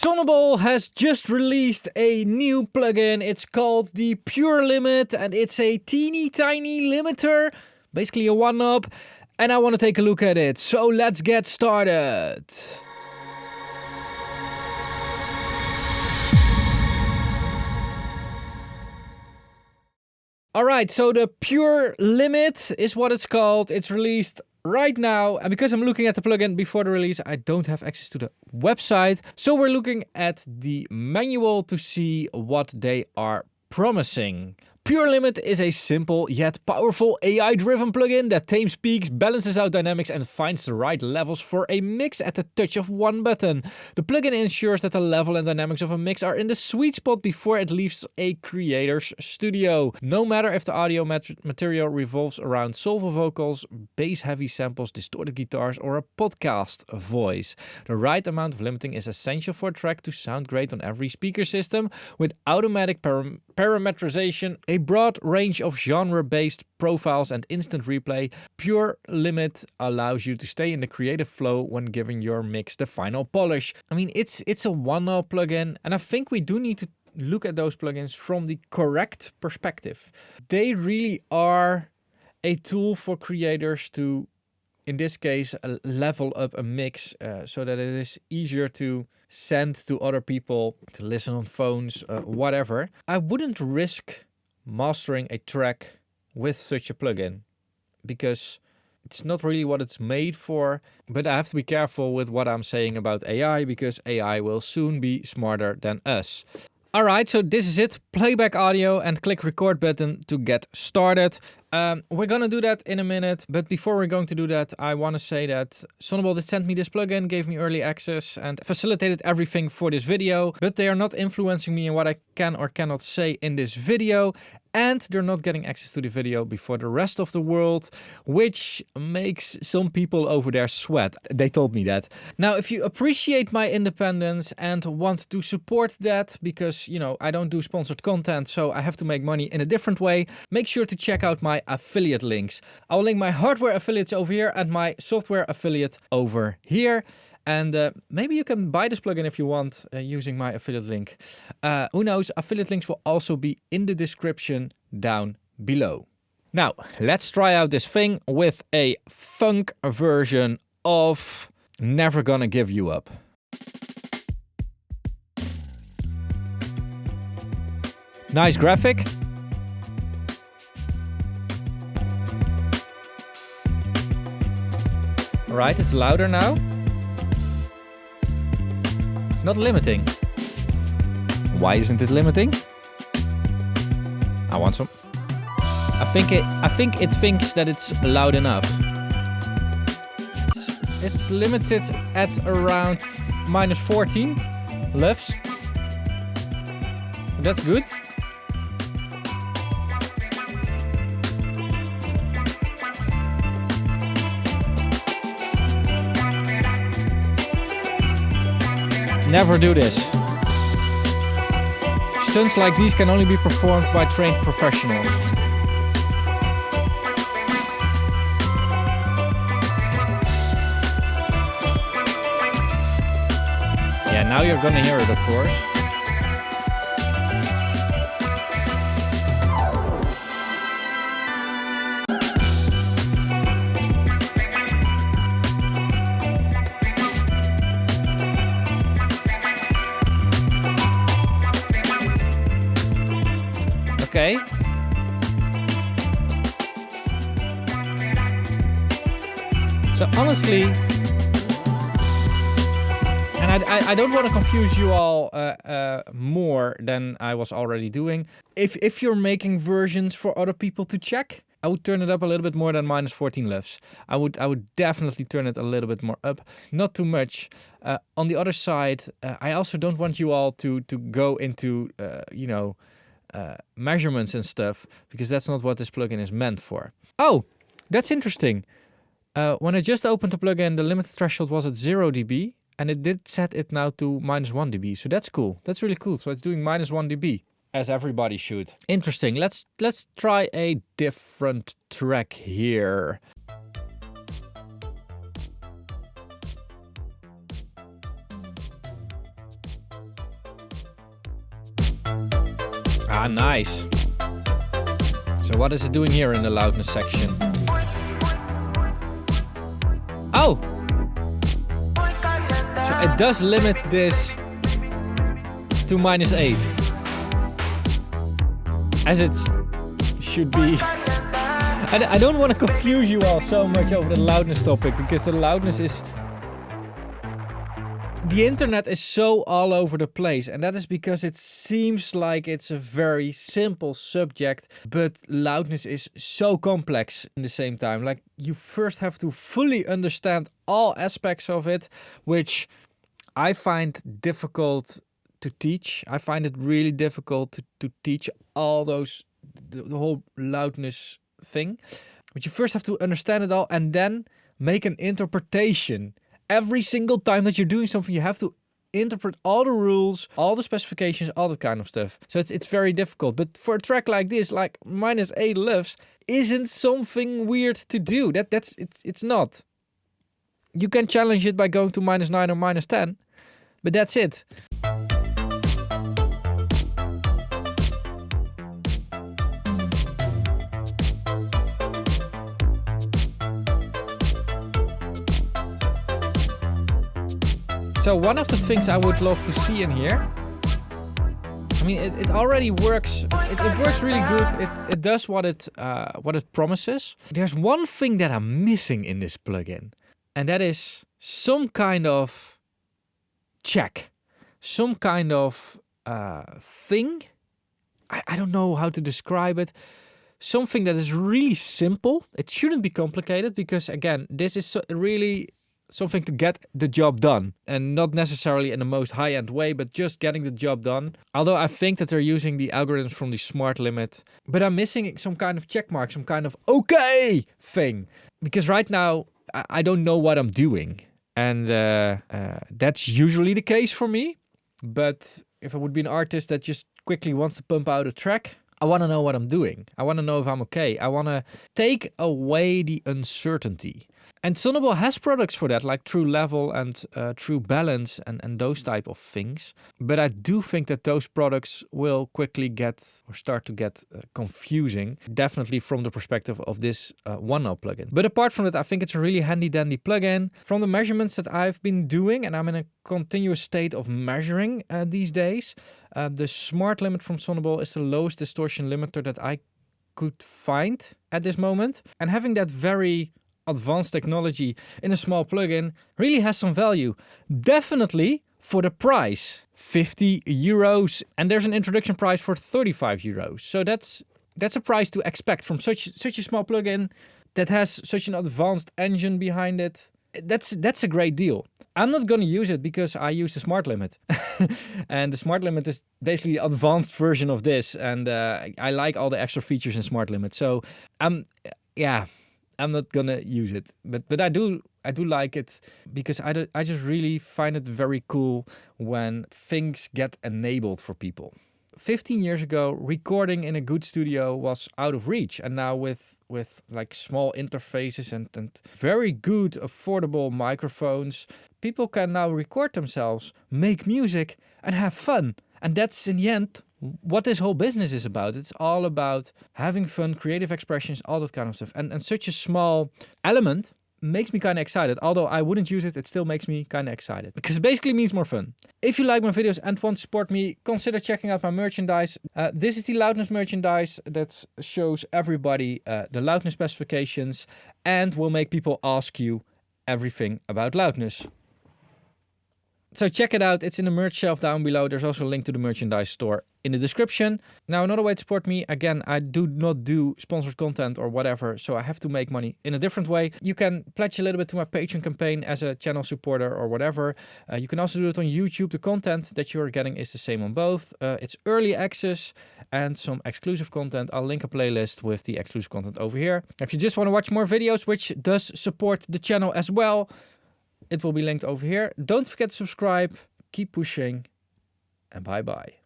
Sonible has just released a new plugin. It's called the Pure Limit, and it's a teeny tiny limiter, basically a one knob, and I want to take a look at it. So let's get started. Alright, so the Pure Limit is what it's called. It's released right now, and because I'm looking at the plugin before the release, I don't have access to the website. So we're looking at the manual to see what they are promising. Pure Limit is a simple yet powerful AI-driven plugin that tames peaks, balances out dynamics, and finds the right levels for a mix at the touch of one button. The plugin ensures that the level and dynamics of a mix are in the sweet spot before it leaves a creator's studio. No matter if the audio material revolves around soulful vocals, bass-heavy samples, distorted guitars, or a podcast voice. The right amount of limiting is essential for a track to sound great on every speaker system. With automatic parametrization, a broad range of genre-based profiles, and instant replay, Pure Limit allows you to stay in the creative flow when giving your mix the final polish. I mean, it's a one-knob plugin, and I think we do need to look at those plugins from the correct perspective. They really are a tool for creators to, in this case, level up a mix so that it is easier to send to other people, to listen on phones, whatever. I wouldn't risk mastering a track with such a plugin because it's not really what it's made for. But I have to be careful with what I'm saying about AI because AI will soon be smarter than us. Alright, so this is it. Playback audio and click record button to get started. We're gonna do that in a minute, but before we're going to do that, I want to say that Sonible that sent me this plugin gave me early access and facilitated everything for this video, but they are not influencing me in what I can or cannot say in this video, and they're not getting access to the video before the rest of the world, which makes some people over there sweat. They told me that. Now, if you appreciate my independence and want to support that, because, you know, I don't do sponsored content, so I have to make money in a different way, make sure to check out my affiliate links. I'll link my hardware affiliates over here and my software affiliate over here. And maybe you can buy this plugin if you want using my affiliate link. Who knows, affiliate links will also be in the description down below. Now, let's try out this thing with a funk version of Never Gonna Give You Up. Nice graphic. Alright, it's louder now. Not limiting. Why isn't it limiting? I want some. I think it thinks that it's loud enough. It's limited at around minus 14 lefts. That's good. Never do this. Stunts like these can only be performed by trained professionals. Yeah, now you're gonna hear it, of course. Okay. So honestly, and I don't want to confuse you all more than I was already doing. If you're making versions for other people to check, I would turn it up a little bit more than minus 14 lefts. I would definitely turn it a little bit more up, not too much. On the other side, I also don't want you all to go into measurements and stuff, because that's not what this plugin is meant for. Oh, that's interesting. When I just opened the plugin, the limit threshold was at 0 dB, and it did set it now to minus 1 dB. So that's cool. That's really cool. So it's doing minus 1 dB, as everybody should. Interesting. Let's try a different track here. Ah, nice. So what is it doing here in the loudness section? Oh! So it does limit this to -8. As it should be. I don't want to confuse you all so much over the loudness topic, because the loudness is... The internet is so all over the place, and that is because it seems like it's a very simple subject, but loudness is so complex in the same time. Like, you first have to fully understand all aspects of it, which I find difficult to teach. I find it really difficult to teach all those, the whole loudness thing. But you first have to understand it all and then make an interpretation. Every single time that you're doing something, you have to interpret all the rules, all the specifications, all that kind of stuff. So it's very difficult. But for a track like this, like -8 LUFS, isn't something weird to do. It's not. You can challenge it by going to -9 or -10, but that's it. So one of the things I would love to see in here, I mean, it already works. It works really good. It does what it promises. There's one thing that I'm missing in this plugin, and that is some kind of check, some kind of thing. I don't know how to describe it. Something that is really simple. It shouldn't be complicated, because again, this is really something to get the job done, and not necessarily in the most high-end way, but just getting the job done. Although I think that they're using the algorithms from the smart limit, but I'm missing some kind of check mark, some kind of okay thing, because right now I don't know what I'm doing, and that's usually the case for me. But if I would be an artist that just quickly wants to pump out a track, I want to know what I'm doing. I want to know if I'm okay. I want to take away the uncertainty. And Sonible has products for that, like True Level and True Balance and those type of things. But I do think that those products will quickly start to get confusing, definitely from the perspective of this OneNote plugin. But apart from that, I think it's a really handy dandy plugin. From the measurements that I've been doing, and I'm in a continuous state of measuring these days, the smart limit from Sonible is the lowest distortion limiter that I could find at this moment. And having that very advanced technology in a small plugin really has some value. Definitely for the price, 50 euros. And there's an introduction price for 35 euros. So that's a price to expect from such a small plugin that has such an advanced engine behind it. That's a great deal. I'm not going to use it because I use the smart limit. And the smart limit is basically the advanced version of this. And I like all the extra features in smart limit. So I'm not gonna use it, but I do like it, because I just really find it very cool when things get enabled for people. 15 years ago, recording in a good studio was out of reach, and now with like small interfaces and very good affordable microphones, people can now record themselves, make music, and have fun. And that's in the end what this whole business is about. It's all about having fun, creative expressions, all that kind of stuff. And such a small element makes me kind of excited. Although I wouldn't use it, it still makes me kind of excited, because it basically means more fun. If you like my videos and want to support me, consider checking out my merchandise. This is the Loudness merchandise that shows everybody the loudness specifications and will make people ask you everything about loudness. So check it out. It's in the merch shelf down below. There's also a link to the merchandise store in the description. Now, another way to support me, again, I do not do sponsored content or whatever, so I have to make money in a different way. You can pledge a little bit to my Patreon campaign as a channel supporter or whatever. You can also do it on YouTube. The content that you're getting is the same on both. It's early access and some exclusive content. I'll link a playlist with the exclusive content over here. If you just want to watch more videos, which does support the channel as well, it will be linked over here. Don't forget to subscribe, keep pushing, and bye-bye.